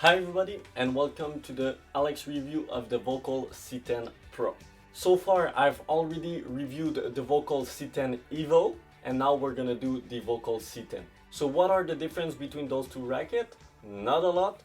Hi everybody and welcome to the Alex review of the Völkl C10 PRO. So far I've already reviewed the Völkl C10 EVO and now we're gonna do the Völkl C10. So what are the difference between those two rackets? Not a lot,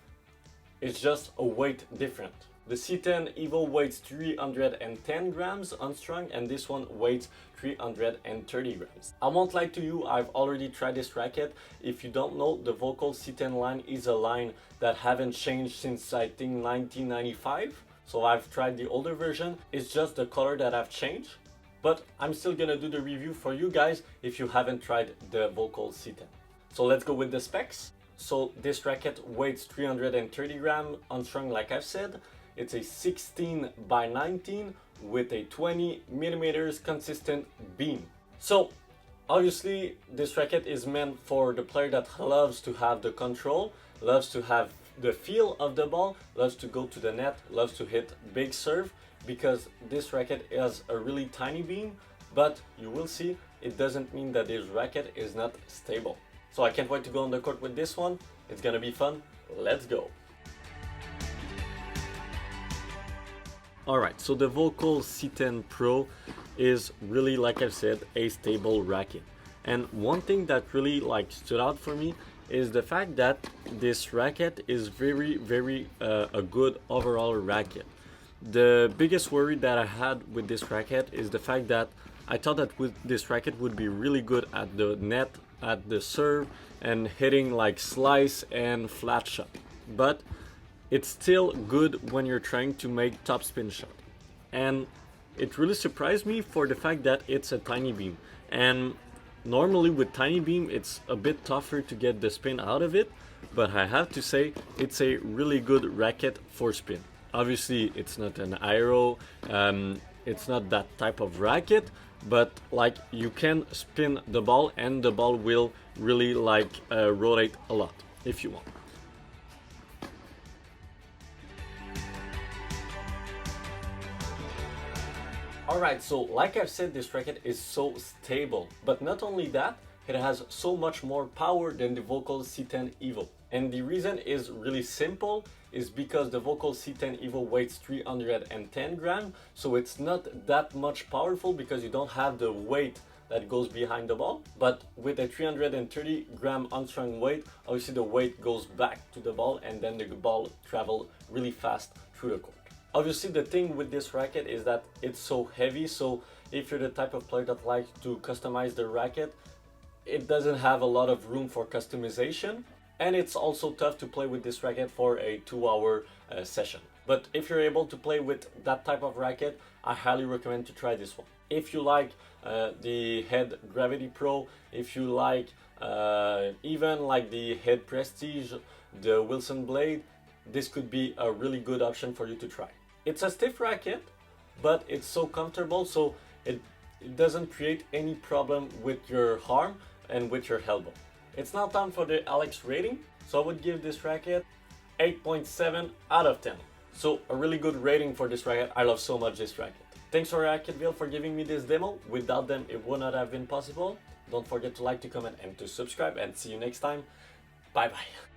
it's just a weight different. The C10 EVO weighs 310 grams unstrung and this one weighs 330 grams. I won't lie to you, I've already tried this racket. If you don't know, the Völkl C10 line is a line that haven't changed since I think 1995. So I've tried the older version, it's just the color that I've changed. But I'm still gonna do the review for you guys if you haven't tried the Völkl C10. So let's go with the specs. So this racket weighs 330 grams unstrung like I've said. It's a 16 by 19 with a 20 millimeters consistent beam. So obviously this racket is meant for the player that loves to have the control, loves to have the feel of the ball, loves to go to the net, loves to hit big serve, because this racket has a really tiny beam, but you will see it doesn't mean that this racket is not stable. So I can't wait to go on the court with this one. It's gonna be fun. Let's go. Alright, so the Völkl C10 PRO is really, like I've said, a stable racket. And one thing that really stood out for me is the fact that this racket is very a good overall racket. The biggest worry that I had with this racket is the fact that I thought that with this racket would be really good at the net, at the serve, and hitting like slice and flat shot. But it's still good when you're trying to make topspin shot. And it really surprised me for the fact that it's a tiny beam. And normally with tiny beam, it's a bit tougher to get the spin out of it. But I have to say, it's a really good racket for spin. Obviously, it's not an aero, it's not that type of racket, but like you can spin the ball and the ball will really rotate a lot if you want. Alright, so like I've said, this racket is so stable, but not only that, it has so much more power than the Völkl C10 EVO. And the reason is really simple, is because the Völkl C10 EVO weighs 310 grams, so it's not that much powerful because you don't have the weight that goes behind the ball. But with a 330 gram unstrung weight, obviously the weight goes back to the ball and then the ball travels really fast through the court. Obviously the thing with this racket is that it's so heavy, so if you're the type of player that likes to customize the racket, it doesn't have a lot of room for customization, and it's also tough to play with this racket for a 2-hour session. But if you're able to play with that type of racket, I highly recommend to try this one. If you like the Head Gravity Pro, if you like even like the Head Prestige, the Wilson Blade, this could be a really good option for you to try. It's a stiff racket, but it's so comfortable, so it doesn't create any problem with your arm and with your elbow. It's now time for the Alex rating, so I would give this racket 8.7 out of 10. So a really good rating for this racket. I love so much this racket. Thanks for Racquet for giving me this demo. Without them, it would not have been possible. Don't forget to like, to comment, and to subscribe, and see you next time. Bye bye.